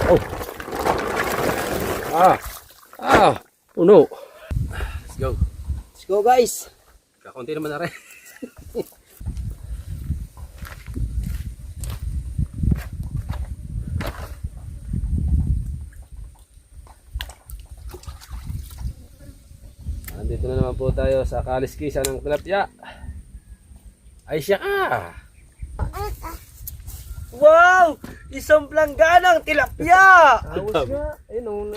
Oh. Oh no. Let's go. Let's go guys. Kakunti naman na rin. Nandito na naman po tayo sa kaliskisan ng tilapia. Ay siya ka! Wow! Isang plangganang tilapia! Awas nga. Ayun o.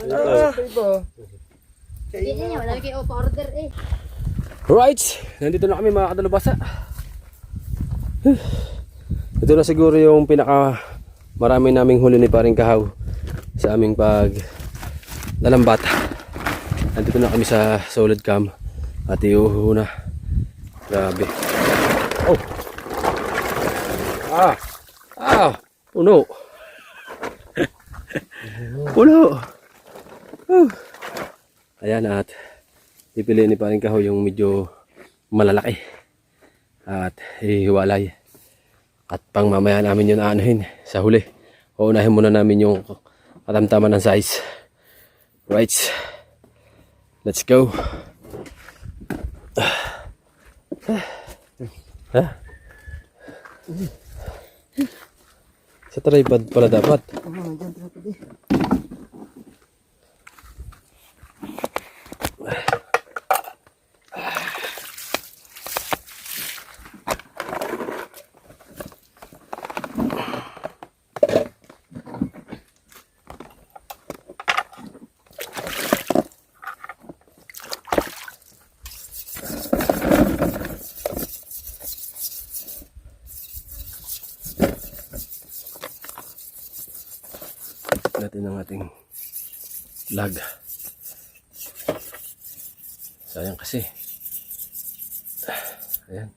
Hindi niya, wala kayo pa-order eh. Right, nandito na kami mga kadalubasa. Ito na siguro yung pinaka marami naming huli ni Paring Kahaw sa aming pag lalambat. Nandito na kami sa solid cam at iuho na. Grabe. Oh. Puno. Puno. Ayan, at pipiliin ni Paring Kahoy yung medyo malalaki at hihiwalay. At pang mamaya namin yun aanuhin sa huli. Uunahin muna namin yung katamtaman ng size. Right. Let's go. Sa tripod pala dapat. Natin ang ating lag. Sayang kasi. Ayan.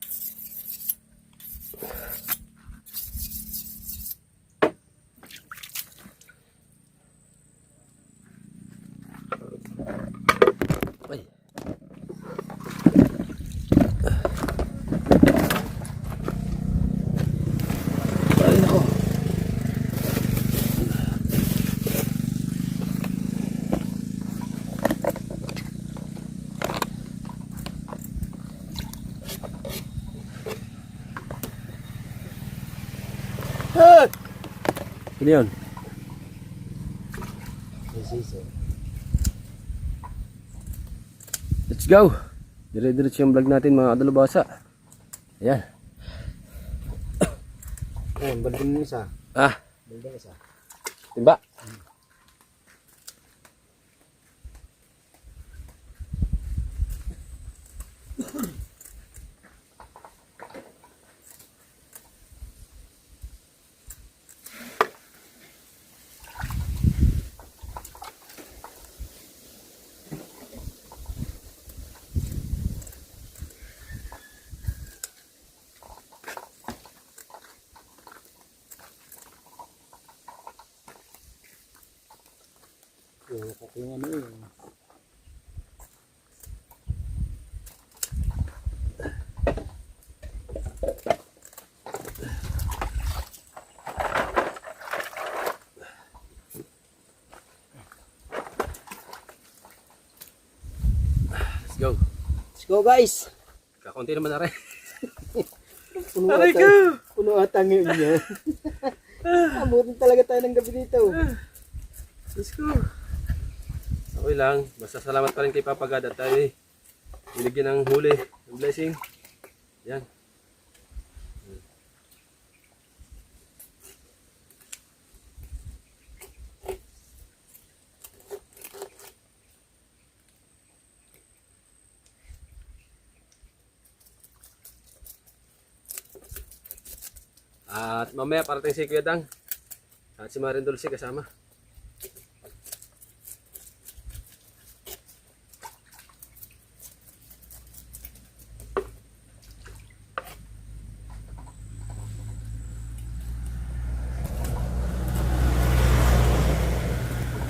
Ay. Ay nako. Ano yun? Let's go! Dire-diretso yung vlog natin mga kadalubasa. Ayan. Ayan, baldin mo isa. Baldin isa. Timba. Yung ano yun. Let's go. Let's go guys. Kakunti naman na rin. Puno atang yun niya. Amutin talaga tayo ng gabi dito. Let's go. Okay lang. Basta salamat pa rin kay Papa God at tayo binigyan ng huli, ng blessing. Yan. At mamaya parating si Kuya Dang at si Marin Dulce kasama.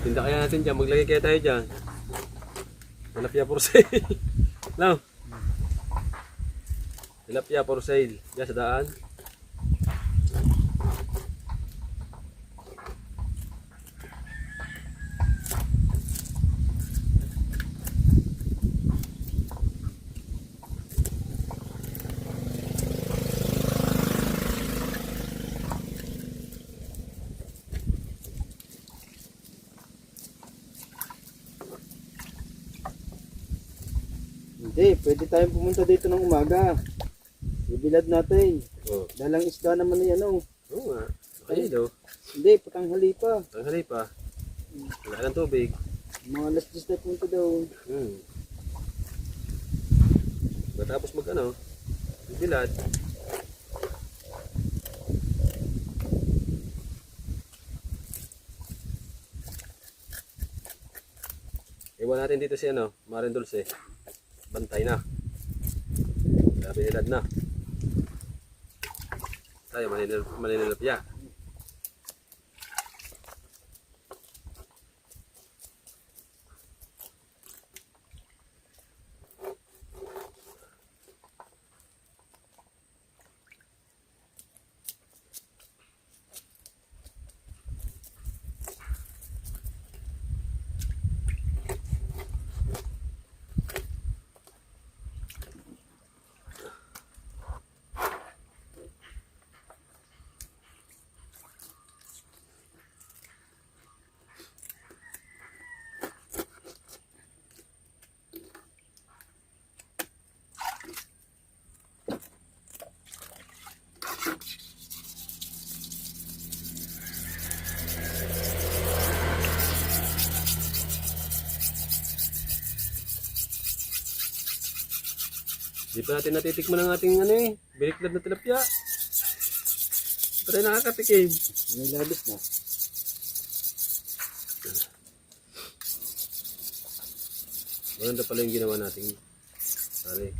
Tinda kaya natin dyan, maglagay kaya tayo dyan. Tilapia for sale. No? Tilapia for sale. Diyan sa daan. Pwede tayong pumunta dito ng umaga. Ibilad natin. Oo. Dalang isda naman na yan, oh. Oo nga. Kaya daw. Hindi, patanghali pa. Tanghali pa. Wala ng tubig. Mga alas 10 na punta daw. Matapos mag ano, bilad. Iwan natin dito si ano, Marin Dulce. Bantay na. Grabe nilad na. Tayo, maninilapya. Di pa natin natitikman ang ating ano biliklad na tilapia. Pero nakakatikim. May labis na. Maganda pala yung ginawa natin. Pare.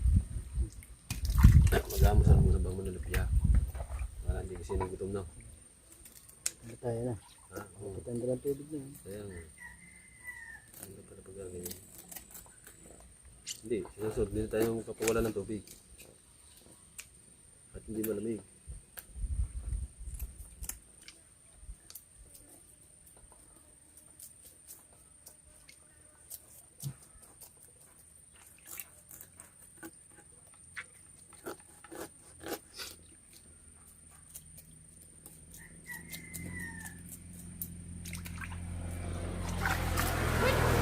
Mag-amos na muna bang manilapya. Para hindi kasi nagutom na. Ano tayo na? Ha? Oo. Patanda lang tubig na. Kaya nga. Ano pala pag ganyan? Hindi, sinusunod. Hindi tayo magpapawala ng tubig. At hindi malamig.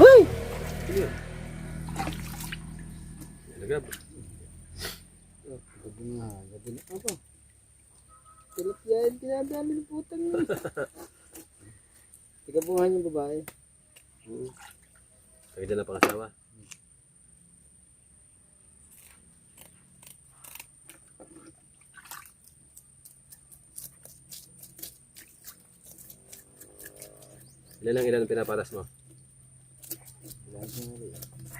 Hoy! Ano yun? Nagab. Gabi nga. Gabi na. Apa? Tilapia yung tinadami ng putang yun. Tigabungan yung babae. Kaya dyan na pangasawa. Ilan ang pinaparas mo? Wala siya nga rin.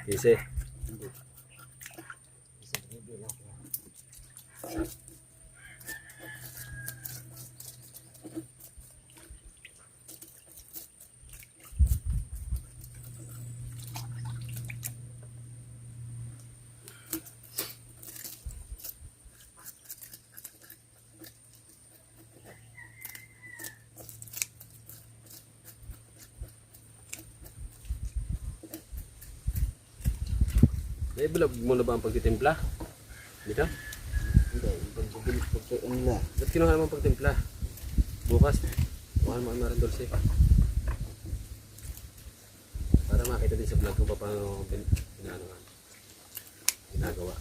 Kise. Hindi. Isa hindi lang. Naibulag mo na ba ang pagtitimpla? Dito? Hindi. Pagbibilis pagkain nila. Ba't kinuha naman pagtimpla? Bukas, bukan mo ang Marin Dulce. Para makita din sa vlog kung paano ginagawa.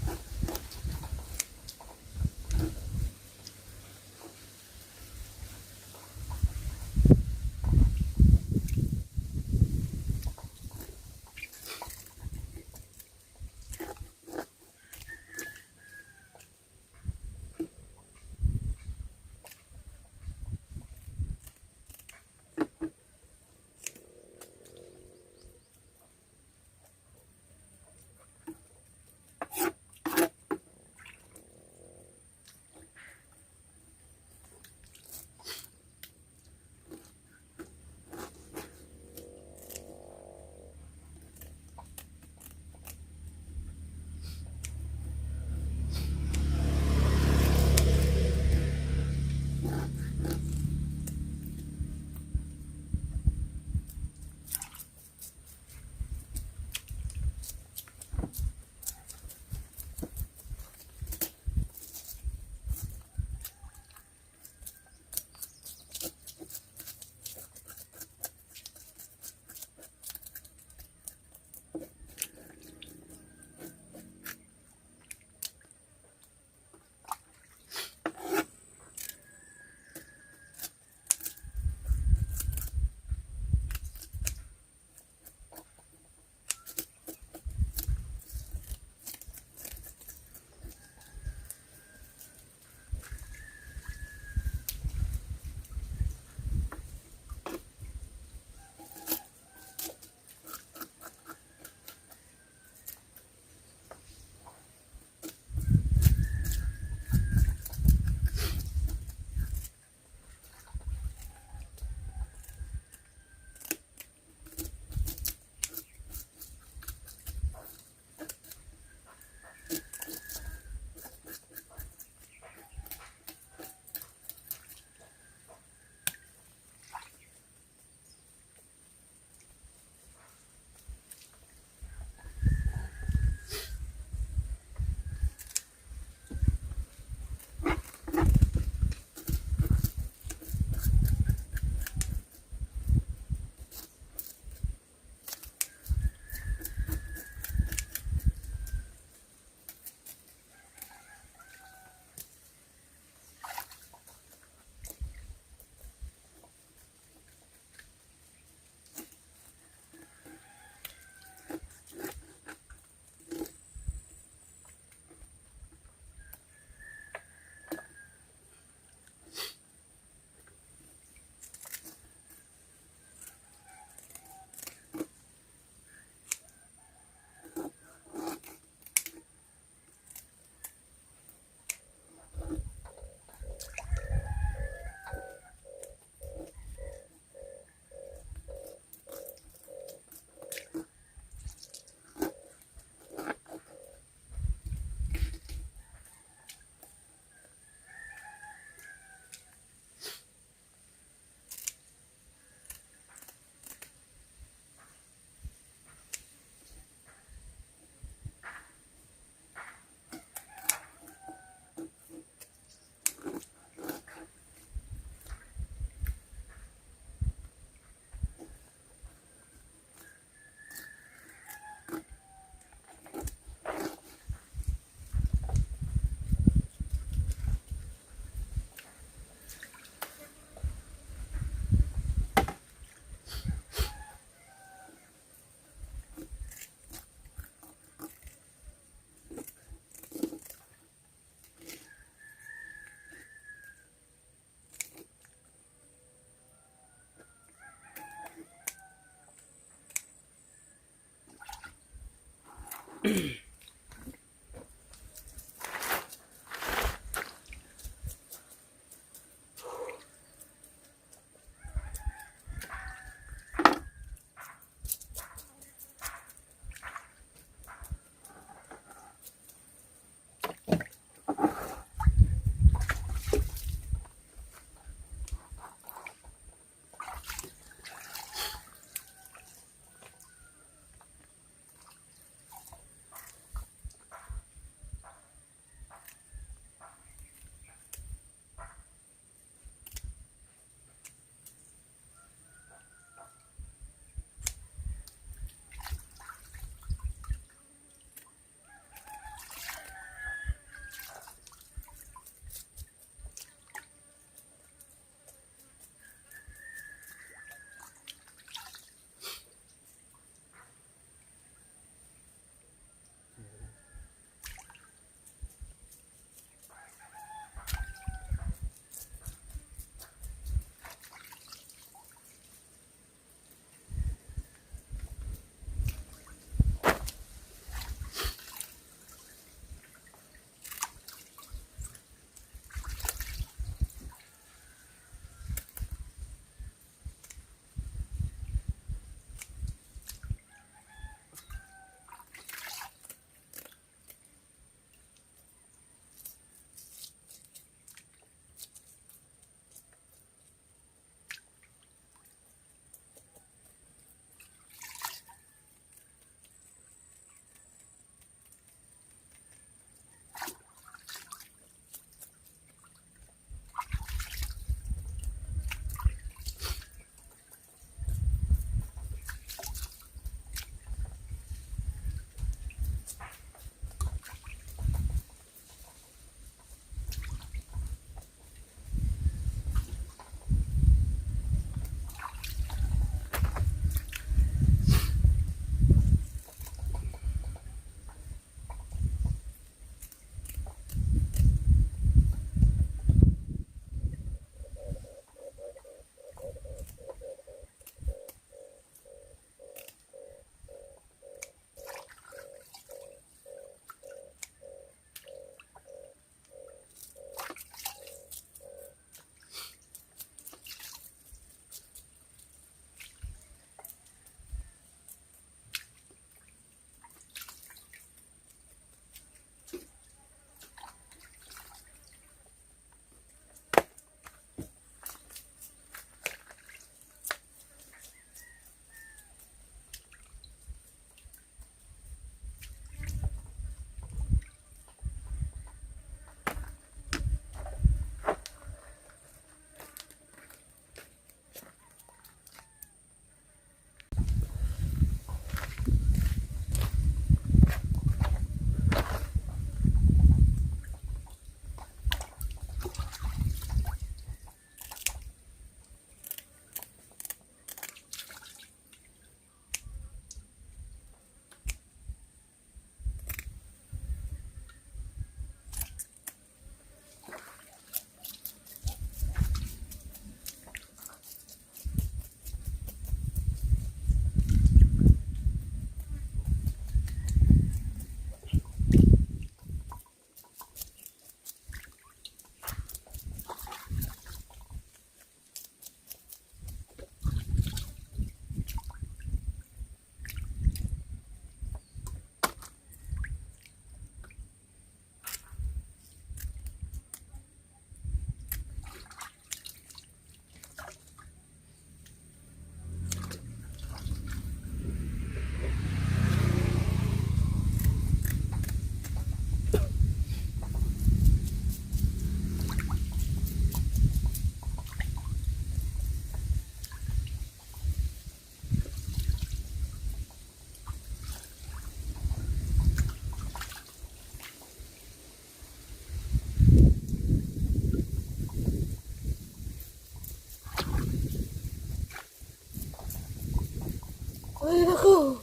Ay, naku.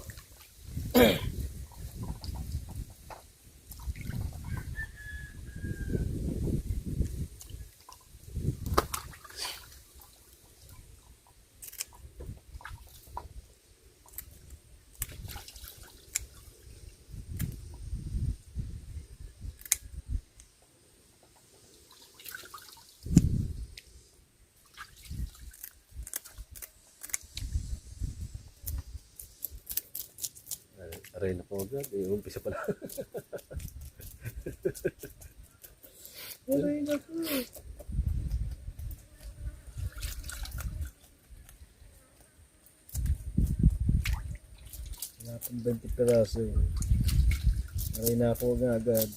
Aray na po agad. Umpisa pala. Aray na po. Wala pang 20 peraso. Aray na ako agad.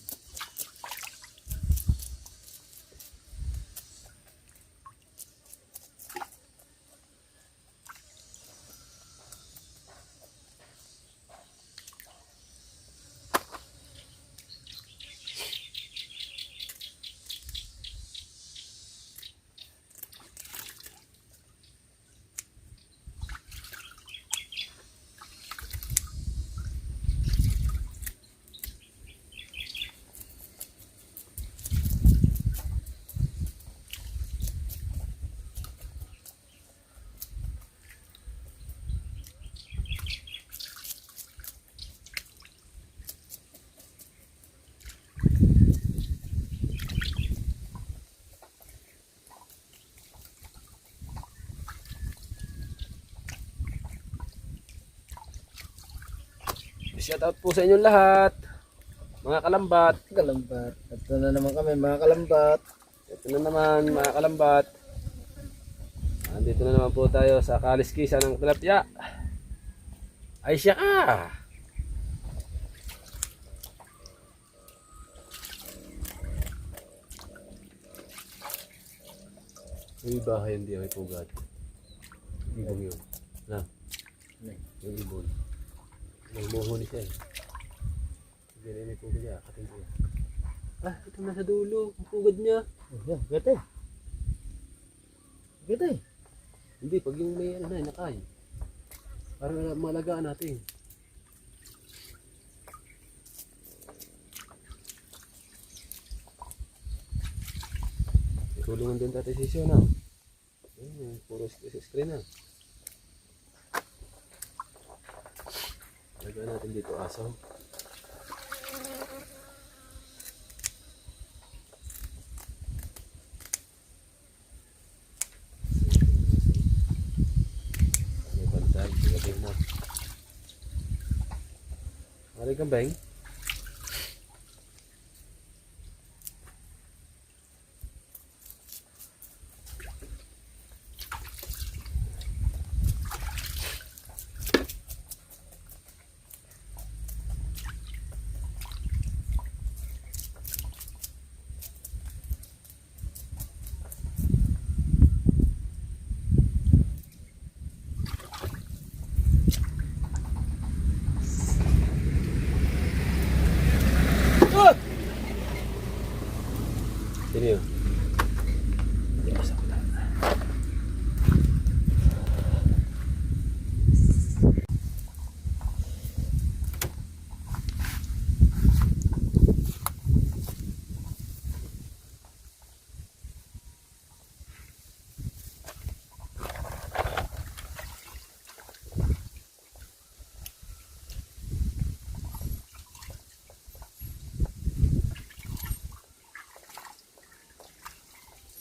Shout out po sa inyong lahat. Mga kalambat. Kalambat. Ito na naman kami mga kalambat. Ito na naman mga kalambat. Andito na naman po tayo sa kaliskisan ng tilapia. Ay siya ka! Yung bahay hindi ay pugad. Ibon yun. Na? Yung ibon. May muhuni siya eh. Hindi na may pugad niya. Akatin ko. Ah, ito na sa dulo. Ang pugad niya. Oh, yan, gete. Gete. Hindi, pag yung may ano na, nakay. Para malagaan natin. Tulungan din dati si Sio na. Puro screen na. Lagyan natin dito aso. May bantay, lagyan mo. Mari kang bang? Sino yun? Hindi pa sa kuta.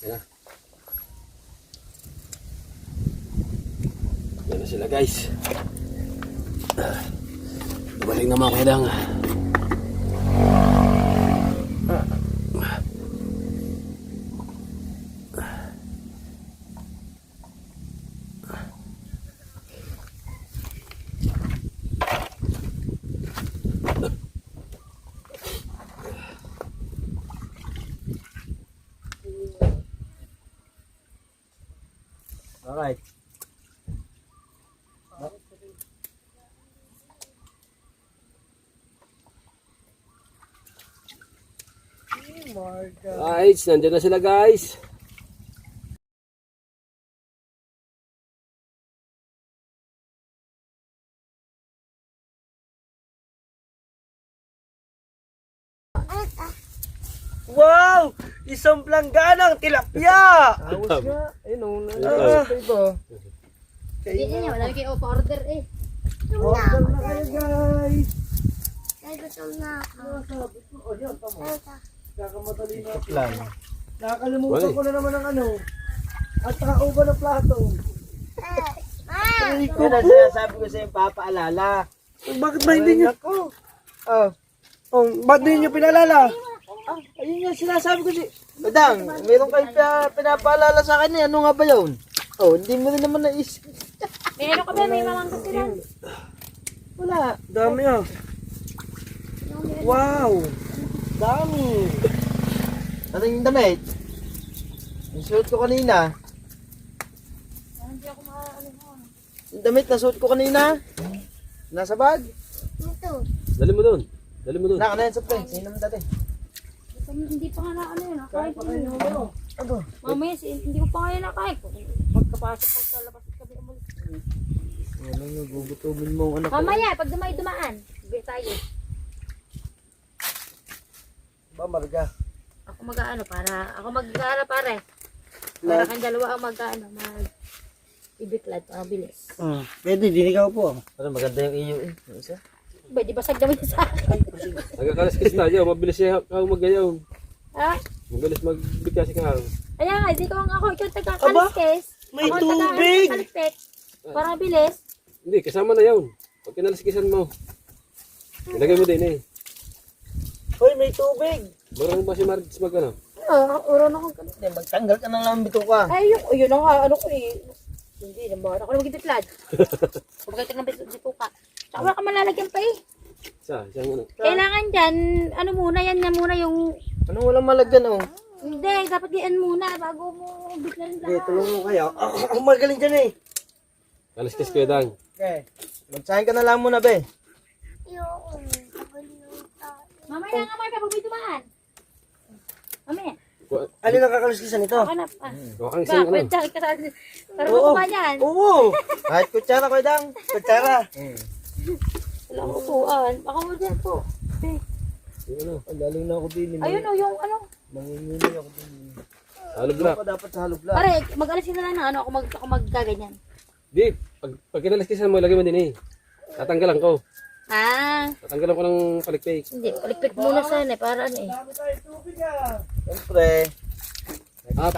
Yan na. Yan na sila guys. Nabalik na mga kedang. Alright. Alright, nandiyan na sila guys. Wow! Isang plangganang tilapia! Awas nga. Ayun o. Ito. Hindi niya, wala kayo pa-order eh. Order na kayo guys. Ay, gutom na ako. O yan, tamo. Kakamadali na plan. Nakakalimutan ko na naman ang ano. At nakauba na plato. Yan ang sinasabi ko sa yung papaalala. Bakit ba hindi niyo? Ako. Ba't hindi niyo pinalala? Ayun nga sinasabi ko si... Madang, meron kayong pinapaalala sa akin eh. Ano nga ba yun? Hindi mo rin naman naisip. Meron ka ba? May mamang kasi lang. Wala. Dami ah. Wow. Dami. Ano yung damit? Yung suot ko kanina. Hindi ako makakaano mo. Yung damit na suot ko kanina. Nasa bag. Ito. Dali mo doon. Dali mo doon. Naka na yan sa plane. Sino naman dati? Hindi pa nga na ano yun. Kahit ano. Ano? Mamaya, hindi ko pa kaya na kahit. Pagkapasok pag sa labas kami umulit. Ano nagugutumin mo ang anak ko? Mamaya, pag dumaan. Bigay tayo. Ba, Marga? Ako mag-ano para, ako mag-ano pare. Para kang dalawa ang mag-ano, ibiklad para bilis. Pwede, din ikaw po. Ano, maganda yung iyo eh. Yung isa? Ba, di basag naman yun sa akin. Nagkakaliskis tayo. Mabilis siya kang magayaw. Ha? Mabilis magbigkas ka. Kaya nga, di ko ang ako, ikaw taga-kaliskes. May Ako tubig! taga-kalispek. Para bilis. Hindi, kasama na yun. Pag kinaliskisan mo. Ilagay mo din eh. Hoy, may tubig! Marunong ba si Margis mag ano? Uron ako. Hindi, magtanggal ka ng lambito ka. Ay, yun ang ano ko eh. Hindi naman. Ako na mag-ibiklad. Pagkakit ng bito ka. Tsaka wala ka malalagyan pa eh. Isang ano. Kailangan dyan, ano muna, yan na muna yung... Anong walang malagyan oh? Hindi, dapat yan muna bago mo biklarin Okay, lahat. tulungan mo kayo. Magaling dyan eh. Kaliskis ko dang. Okay. Magsahin ka na lang muna, be. Mamaya nga, Marka, pag may dumaan. Mamaya. Ano nakakaliskisan ito? Ako na. Huwag kang isang ano. Pwede ka sa... Para makuha niyan. Oo! Kahit kutsara ko dang. Kutsara. Wala akong upuan. Ako mo dyan po. Yung ano. Ang laling na ako din. Ayun o, yung ano. Mangingini ako din. Halog na. Ako dapat sa halog lang. Pare, mag-alis ka na lang na ano, ako magkaganyan. Di. Pag kinaliskisan mo, ilagay mo din eh. Tatanggalan ko. Tatanggalan ko ng palikpik. Hindi, palikpik muna sana para ano eh. Dami tayo tubig ah. Siyempre. Up.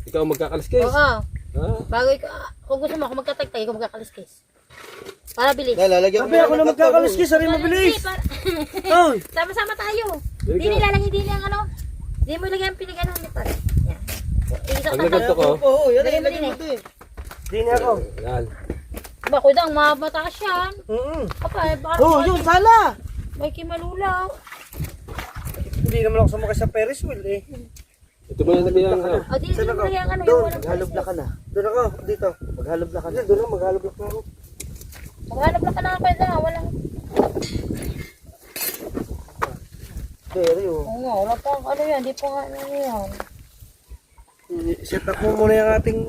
Ikaw ang magkakaliskis. Oo. Ah. Bago ikaw, kung gusto mo ako magkatagtay, ikaw magkakaliskis. Para bilis. Lalagyan Sabi ako na magkakaliskis. Sabi mabilis. Hindi, Hoy! sama-sama tayo. There Hindi you go. nilalang, hindi niyang ano. Hindi mo ilagay ang pinagano ni pare. Yan. Isa Pag ka naganto ko. Oo, yan Lagyan ay mo lagyan din mo din. Din ako. Yan. Ba, kudang mataas yan. Kapag, baka Oh, yun, sala! may kimalulaw. Hindi naman ako sumakay sa Ferris wheel eh. Ito ba yung nabiyang ano? O, di mo lagay ang ano. Doon, yung walang maghalobla ka na. Doon ako, dito. Maghalobla ka na. Doon ako, maghalobla ka ako. Maghanap lang ka na ako na, walang... Pero yun. Oo nga, wala pa ano yan, di pa nga ano yan. Set up mo muna yung ating...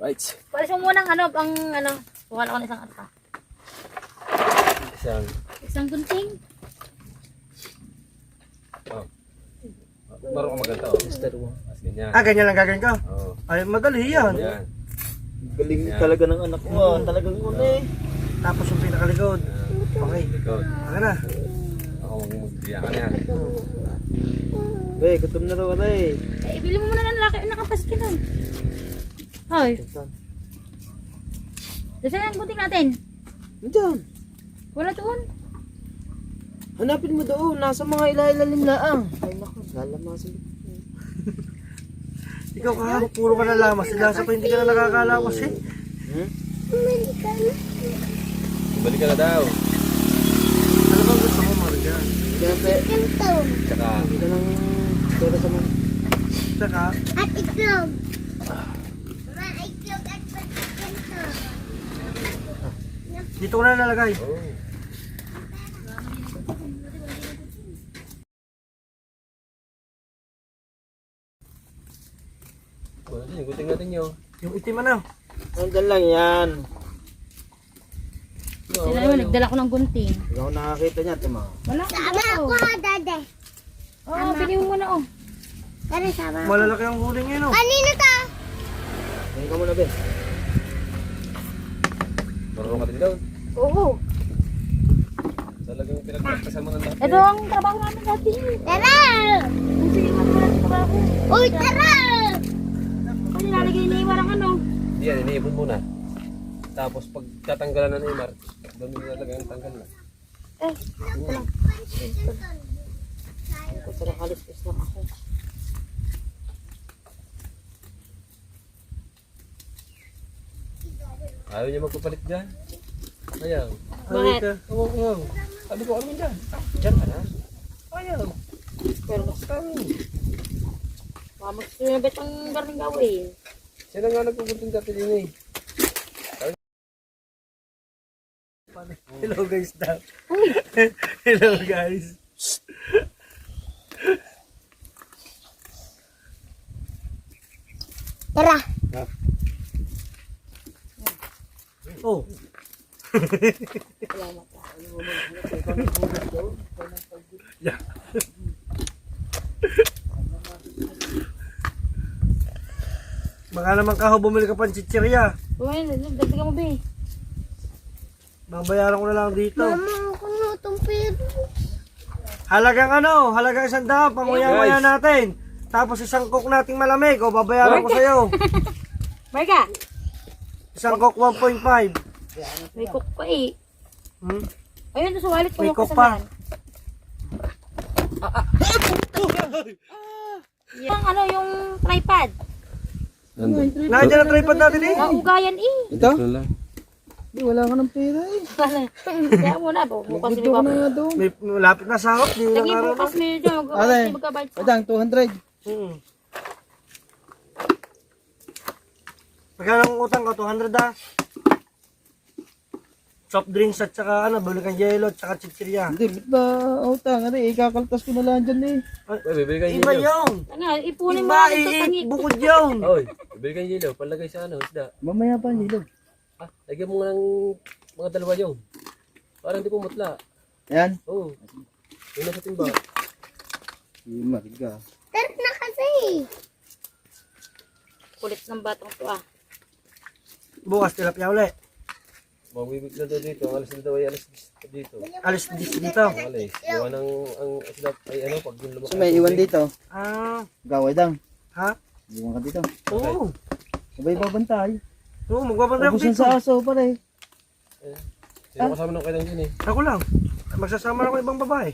Right. Palis mo muna ang ano, ang ano. Bukan ako ng isang ata. Isang. Isang gunting. Oh. Marunong ka maganda oh. Mister mo. As ganyan. Ganyan lang gagawin ko? Oo. Ay, madali yan. Yan. Galing talaga ng anak ko. Talagang una eh. Tapos yung pinakalikod. Okay. Likod.Aka na. Ako magbiya ka na yan. Be, gutom na raw ka eh. Eh, ibili mo muna ng laki, nakapaskin nun. Hoy, saan ang gunting natin? Diyan. Wala doon. Hanapin mo doon. Nasa mga ilalim laang. Ay naku, lalamasin. Ikaw ka, puro ka na lamas. Nasa pa hindi ka na nakakalamas eh. Balik ka na daw. Ano bang gusto mo, Marga? Siyempre, Tsaka. hindi ka lang pera sa mga... Saka, At itlog. dito ko na nalagay. Oh. Wala din, igutin natin yun. Yung itim ano? Nandyan lang yan. Sila yun, nagdala ko ng gunting. Hindi ako nakakita niya, tama. Wala, sama ako. Dade. Oo, pili mo muna oh. Dade, sama. Malalaki ang huli ngayon oh. Kanino to? Ngayon ka muna, Ben. Marunong ka din daw. Oo. Talagang pinagpapasan mo ng lahat. Ito ang trabaho namin dati. Tara! Sige, ang trabaho. Uy, tara! Ano nilalagay na iwan ang ano? Hindi yan, iniipon muna. Tapos pag tatanggalan na ni Mar, doon nila talaga yung tanggal na. Ito lang. Ito pero kalispis lang ako. Ayaw niya magpapalit dyan. Ayaw. Bakit? Oo. Sabi ko, ano dyan? Dyan ka na. Ayaw. Pero gusto nyo na ba't ang galing gawin? Sila nga nagpupunting dati din eh. Hello guys daw. Hello guys. Tara! Oh. Salamat ka. Yeah. Baka naman kaho bumili ka pang chichirya. Uy, dagdagan mo ba eh? Babayaran ko na lang dito. Mama, ako na itong pera. Halagang ano, halagang 100, panguya-nguya natin. Tapos isang coke nating malamig, o babayaran ko sa'yo. Marga! Isang coke 1.5. May cook pa eh. Hmm? Ayun, sa wallet ko May yung coke pa. kasamaan. Yung ano, yung tripod. Nandiyan ang tripod natin eh. Maugayan eh. Ito? lang. Di, wala ka ng pera eh. Kaya mo na, bukas hindi ko. May malapit na sahot, di na Lagi araw. bukas may dyan, magkabayad sa. Madang, 200. Magkano ang utang ko? 200 ah. Soft drinks at saka ano, buli kang yelo at saka chichirya. Hindi, ba't ba utang? Ano, ikakaltas ko na lang dyan eh. Bibili ka Iba yelo. yun. Ano, ipunin mo Iba, na ito tangik. bukod yun. Oy, bibili ka yelo. Palagay sa ano, isda. Mamaya pa, Nilo. Ah, lagyan mo nga ng mga dalawa yun. Para hindi pumutla. Ayan. Oo. Yun na sa timba. Yung mariga. Tarap na kasi. Kulit ng batang to ah. Bukas tilapia ulit. Magbibig na daw dito. Ang alas na daw ay alas 10 dito. Alis dito. Ang alas. Gawa ng ang isda ay ano pag yung lumakas. So may iwan dito. Ah, Gaway dang. ha? Iwan ka dito. Oo. Sabay babantay. Oo, magbabantay ako Ubusin dito. sa aso pare. Sino kasama nung kailang yun eh? Ako lang. Magsasama na ako ibang babae.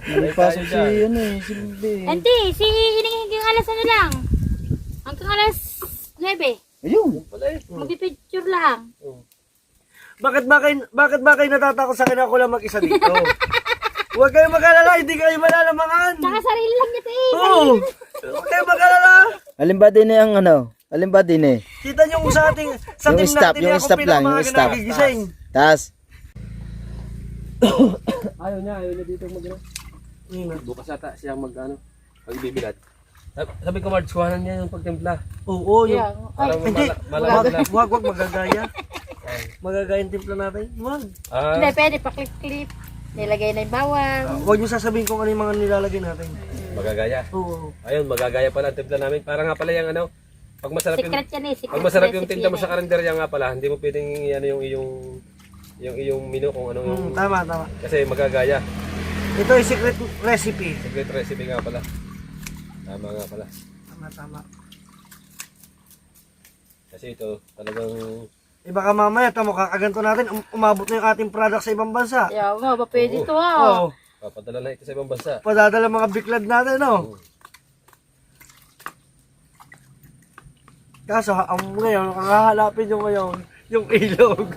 May pasok si ano eh, si Bibi. Auntie, si Hining hanggang alas ano lang? Hanggang alas 9. Ayun. Wala eh. Magpipicture lang. Oo. Bakit ba kayo natatakot sa akin ako lang mag-isa dito? Huwag kayong mag-alala, hindi kayo malalamangan. Saka sarili lang niya to eh. Oo. Huwag kayong mag-alala. Alin ba din eh ang ano? Alin ba din eh? Kita nyo kung sa ating sa Yung team stop, natin, yung ako stop lang, yung pinakamaga stop. nagigising. Tas. Ayaw niya dito mag-ano. Bukas ata siya mag-ano. Pag-ibibilat. Sabi ko, Marge, kuhanan niya yung pagtimpla. Oo, yun. Yeah. Ay, Parang Hindi, malala. wag magagaya. Magagaya yung timpla natin. Wag. hindi, pwede paklip-klip. Nilagay na yung bawang. Huwag nyo sasabihin kung ano yung mga nilalagay natin. Magagaya. Oo. Ayun, magagaya pala ang timpla namin. Para nga pala yung ano, pag masarap yung Secret yan eh. Secret pag masarap yung recipe tinda mo yan sa karinderya nga pala, hindi mo pwedeng ano yung iyong menu kung ano yung Tama. kasi magagaya. Ito ay secret recipe. Secret recipe nga pala. Tama nga pala. Tama. Kasi ito talagang Baka mamaya, tamo kakaganto natin, umabot na yung ating product sa ibang bansa. Yaw nga, ba pwede to Oo. papadala na ito sa ibang bansa. Padadala mga biklad natin, no? Kaso, ngayon, kakahalapin nyo ngayon, yung ilog.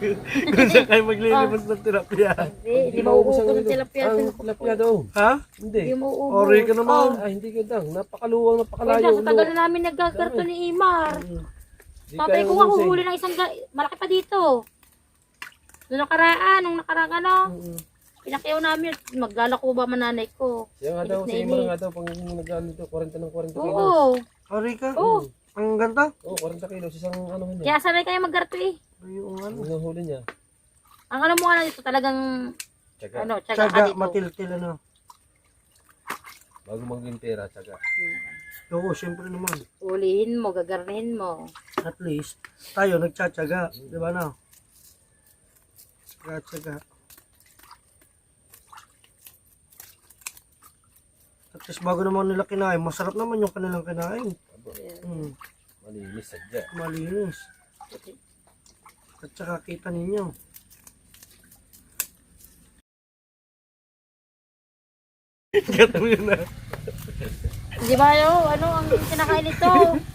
Kung saan kayo maglilimas ng tilapia. Hindi mauubos ng tilapia. Ang tilapia daw. Ha? Hindi. Hindi mauubos. Ori ka naman. Ah, hindi ganda. Napakaluwang, Kaya napakalayo. sa tagal na namin nagkakarto ni Imar. Di Tatay kayang ko nga ubusin. huhuli ng isang malaki pa dito. Nung nakaraan, ano, pinakyaw namin, maglalako ba mananay ko. Siya nga daw, Init na si Imar init. nga daw, pag nag-ano dito, 40 ng 40 kilos. Oo. Ori ka? Oo. Ang ganda. Oo, 40 kilos, isang ano yun. Kaya sanay kayo magkarto eh. Yung ano. Ang nahuli niya. Ang ano mo nga dito talagang, Tsaga. ano, tsaga ka Tsaga, dito. matiltil, ano. Bago maging pera, tsaga. Oo, syempre naman. Ulihin mo, gagarnihin mo. At least, tayo nagtsatsaga. Di ba na? Tsaga. At least bago naman nila kinain, masarap naman yung kanilang kinain. Hmm. Malinis sadya. Malinis. At saka kita ninyo. Gatong yun na. Di ba ano ang kinakain nito?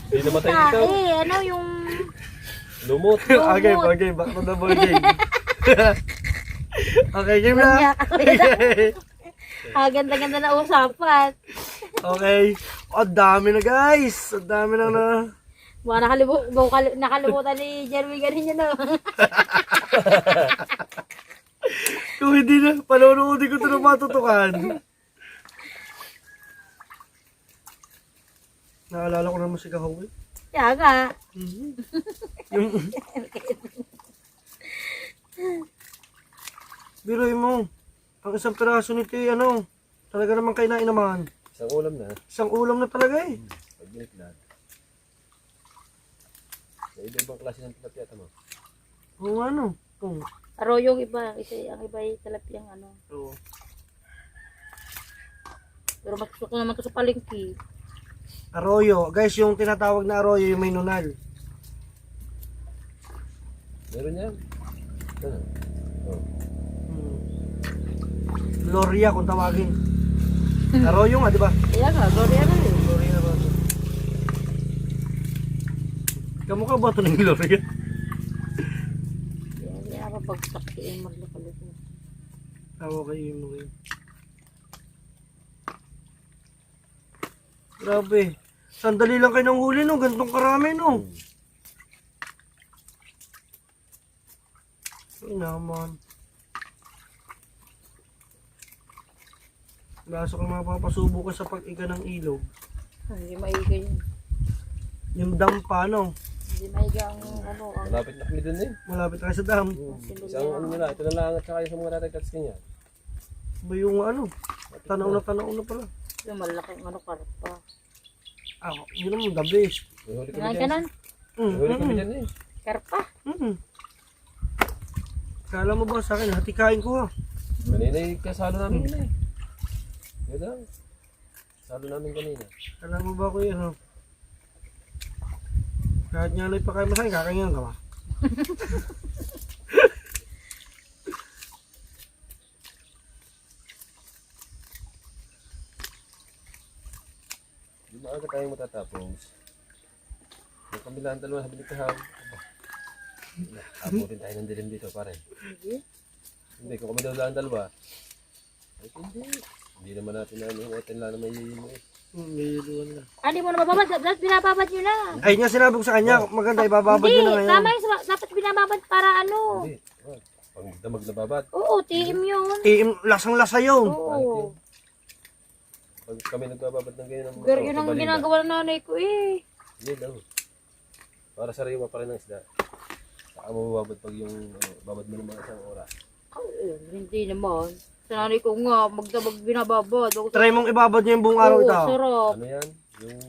Hindi namatay dito. Ano yung Lumot. Okay, okay. Back to the ball game. Okay, game na. ganda-ganda na usapan. Okay. Ang dami na guys. Ang dami na na. Mga nakalimutan ni Jeremy ganun yun, no? Kung hindi na, panonoodin ko ito na matutukan. Naalala ko naman si Kahoy. Kaya nga. Yung... Biruin mo. Ang isang piraso nito ano, talaga naman kainain naman. Isang ulam na. Isang ulam na talaga eh. Pagbilik na. Sa ibang klase ng tilapia mo. Oo ano. Oo. Arroyo yung iba. Ang iba yung talapyang ano. Oo. Pero matutok naman ito sa palengke. Arroyo. Guys, yung tinatawag na arroyo, yung may nunal. Meron yan. Ano? Oh. Gloria kung tawagin. Arroyo nga, di ba? Kaya nga, Gloria na rin. Gloria na ba? Kamukha ba ito ng Gloria? Hindi na mapagsak yung maglapalit mo. Tawa kayo mo yun. Grabe. Sandali lang kayo ng huli no. Gantong karami no. Ay naman. Laso kang mapapasubo ka sa pag-iga ng ilog. Hindi maiga yun. Yung dampa no. Hindi maiga ang ano. Malapit na kami dun eh. Malapit tayo sa dam. Isang ano nila, ito na lang at saka yung sa mga natagtats kanya. Ba yung ano? Tanaw na pala. Yung malaking ano karpa. Ah, yun naman the best. May huli kami Nga dyan. ganon. May huli kami dyan eh. Karpa. Kala mo ba sa akin, hatikain ko ha. Kanina yung kasalo namin yun eh. Yun lang. Kasalo namin kanina. Kala mo ba ko yun ha? Kahit nga lang ipakain mo sa akin, kakaingan ka ba? Di maaga tayong matatapos. Yung kabilang dalawa sa binikahaw. Abutin tayo ng dilim dito pare. Hindi, kung kami daw lang dalawa. Ay hindi. Hindi naman natin ano, natin lang na may May iluwan na. Hindi mo na mababad. Dapat binababad nyo na. Ay nga sinabi ko sa kanya, maganda ibababad Hindi, nyo na ngayon. tama yung dapat binababad para ano. Hindi. Pag damag na babat. Oo, team yun. Lasang-lasa yun. Oo. Pag kami nagbababad ng ganyan. Pero yun ang ginagawa ng nanay ko eh. Hindi lang. Para sariwa pa rin ng isda. Saka mo babad pag yung babad mo ng mga isang oras. Hindi naman. Sa nanay ko nga, magdamag binababad. Try mong ibabad nyo yung buong araw ito. Sarap. Ano yan? Yung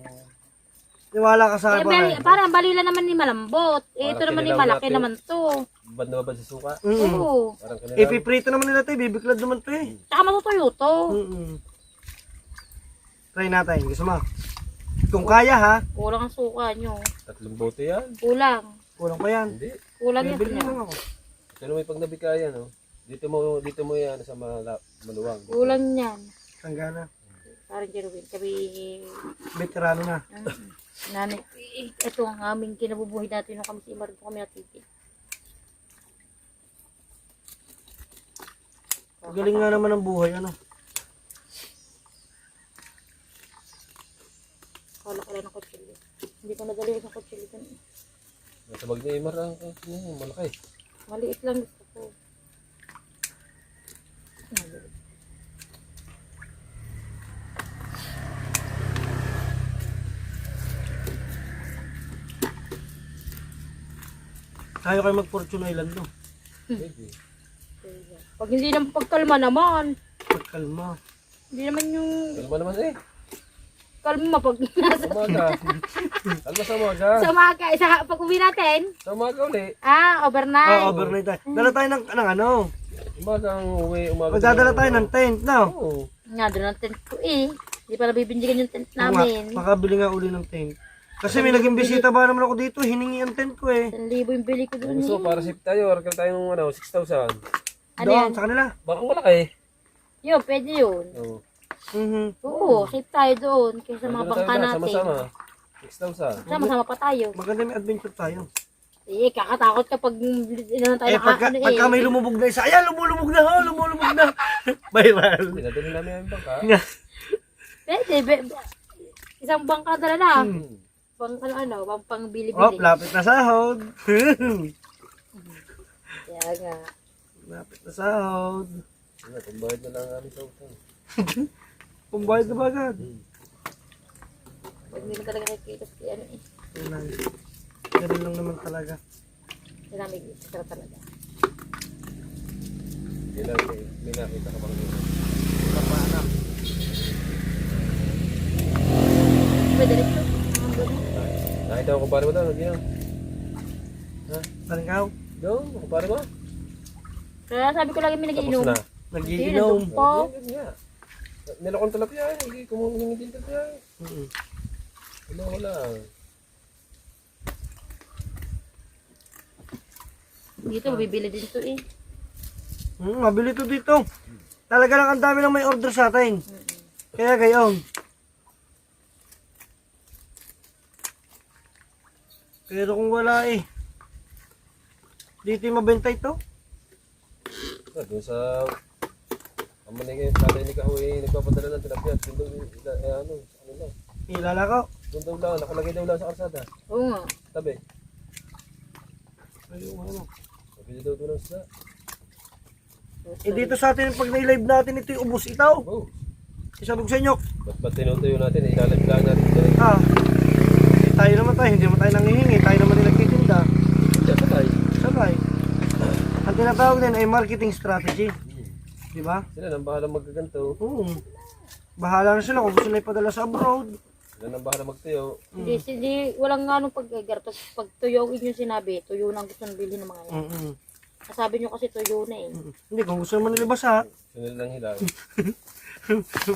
Niwala ka sa akin. Parang balila naman ni malambot. Eh, ito Parang naman ni kinilaw malaki natin. naman to. babad na babad sa suka. Oo. Parang kanila. Ipiprito naman nila ito, bibiklad naman ito eh. Tsaka matutuyo to. Try natin, gusto mo? Kung kaya ha, Kulang ang suka nyo. 3 bote yan. Kulang. kulang pa yan. Hindi. Kulang yan. Bibili lang ako. Pero may pag nabikayan, no? Dito mo yan sa maluwang. Kulang yan. Sanggana. Parang Jerwin. Kami, Veterano na. nanay, ito ang aming kinabubuhay natin nung kami si Imar kami natitid. Galing nga naman ang buhay, ano? Kala ko lang ng kutsilyo. Hindi ko nadali ng kutsilyo dun. Nasa bag ni Imar ang malaki. Maliit lang gusto ko. Tayo kayo mag-Fortune Island, no? Maybe. Pag hindi naman pagkalma naman. Pagkalma. Hindi naman yung Kalma naman eh. kalma pag nasa Sa umaga. Kalma sa umaga. sa umaga, pag uwi natin. Sa umaga uli. Overnight. Overnight tayo. Dala tayo ng ano? Umaga ang uwi. Umaga. Magdadala tayo ng tent, no? Oo. Nga, doon ang tent ko eh. Hindi pa nabibindigan yung tent namin. Makabili nga uli ng tent. Kasi may naging bisita ba naman ako dito, hiningi ang tent ko eh. 1,000 yung bili ko doon. So, para safe tayo. Orkal tayo ng 6,000. Ano yan? Doon, sa kanila. Baka malaki. Yun, pwede yun. Oo. Oo, safe tayo doon. Kaysa mga Ano bangka tayo na, natin. sama-sama. 6,000. Sama-sama pa tayo. Maganda may adventure tayo. Eh, kakatakot kapag inahan tayo Pagka may lumubog na isa, ayan, lumulubog na, lumulubog na. Viral. Pinadali namin ang bangka. Pwede, isang bangka dala na. Bangka na ano, pang bili-bili. Oh, lapit na sahod. Kaya nga. Lapit na sahod. Pambayad na lang namin sa utang. Pumbayad na ba agad? Pag hindi mo talaga nakikita sa ano eh. Ganun lang naman talaga. Sinamig, sarap talaga. May nakita ka bang Pwede rin ito. nakita ko kumpare mo daw. Hindi yan. Talingkaw, Doon, kumpare mo. Kaya sabi ko lagi may Tapos nagiinom. na. nagiinom. Po. Yun nga. Nilakon talapia eh. Hindi kumuhingi din talapia eh. Wala. Dito, mabibili din ito eh. Mabili to dito. Talaga lang ang dami lang may order sa atin. Kaya gayon. Pero kung wala eh. Dito yung mabenta ito. Doon sa amanay tatay ni Kahoy nagpapadala ng tilapia. Doon ano lang. Ilala ko. Doon daw lang, nakalagay daw lang sa kalsada. Oo nga. Tabi. Ayun, ano. Mabili daw doon ang sila. Eh dito sa atin pag na-live natin ito yung ubos itaw. Oh, Isabog sa inyo. ba't tinutuyo natin? Ilalag lang natin ito rin. Eh, tayo naman tayo. Hindi naman tayo nangihingi. Tayo naman yung nagtitinda. Hindi, sabay. Sabay. Ang tinatawag din ay marketing strategy. Di ba? Sila nang bahala magkaganto. Oo. Bahala na sila kung gusto nila ipadala sa abroad. Sila nang bahala magtuyo. Hindi, walang nga nung paggagarto. Pag tuyo yung sinabi, tuyo na ang gusto ng bilhin ng mga yan. Sabi nyo kasi tuyo na eh. Hindi, kung gusto naman nila basa. Sila lang hilaw.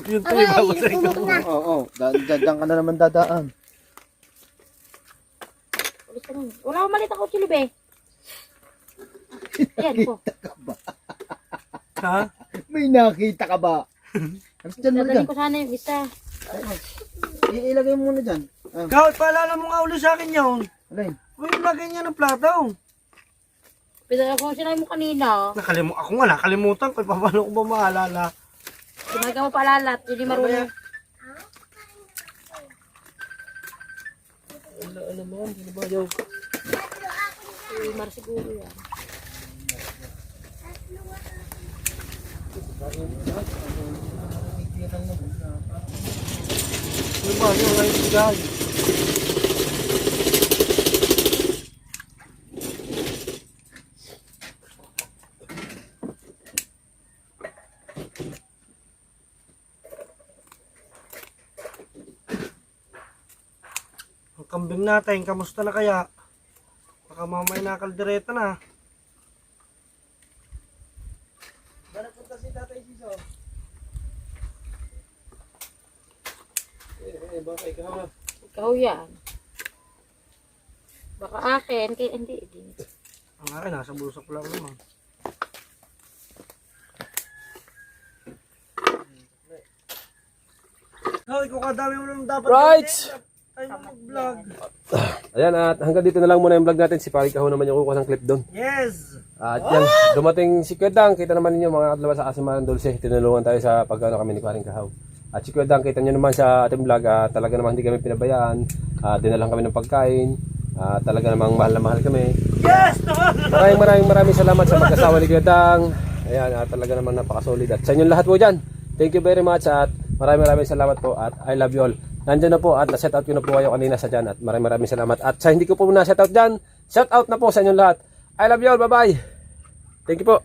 Yun tayo babasahin ko. Oo, dyan ka na naman dadaan. Gusto mo. Wala akong malit ako chili be. Yan po. Ha? May nakita ka ba? Tapos dyan mo Dadalhin dyan. ko sana yung isa. Ilagay mo muna dyan. Kahit paalala mo nga uli sa akin yun. Alin? Huwag lagay niya ng plato. Pero kung sinabi mo kanina, Ako nga nakalimutan ko. Paano ko ba maalala? sinabi ka mo paalalat, hindi marunong. Ano man, hindi ba yaw? Mar siguro yan. Ano ba? Yung ay bigay. Ang kambing natin, kamusta na kaya? Baka mamay nakaldereta na. Baka ikaw na. Ikaw yan. Baka akin, kaya hindi. Ang akin, nasa bulsa ko lang naman. Ikaw kadami mo naman dapat. Right! Tayo mag-vlog. Ayan, at hanggang dito na lang muna yung vlog natin. Si Pari Kaho naman yung kukuha ng clip doon. Yes! At yan, dumating si Kuedang. Kita naman ninyo mga katlawa sa Asimaran Dulce. Tinulungan tayo sa pagkano kami ni Paring Kahaw. At si Kuedang, kita nyo naman sa ating vlog. Talaga namang hindi kami pinabayaan. Dinalang kami ng pagkain. Talaga namang mahal na mahal kami. Yes! Maraming salamat sa pagkasawa ni Kuedang. Ayan, talaga namang napakasolid. At sa inyo lahat po dyan, thank you very much. At maraming salamat po. At I love you all. Nandiyan na po at na-set out ko na po kayo kanina sa dyan. At maraming salamat. At sa hindi ko po na-set out dyan, shout out na po sa inyo lahat. I love you all. Bye-bye. Thank you po.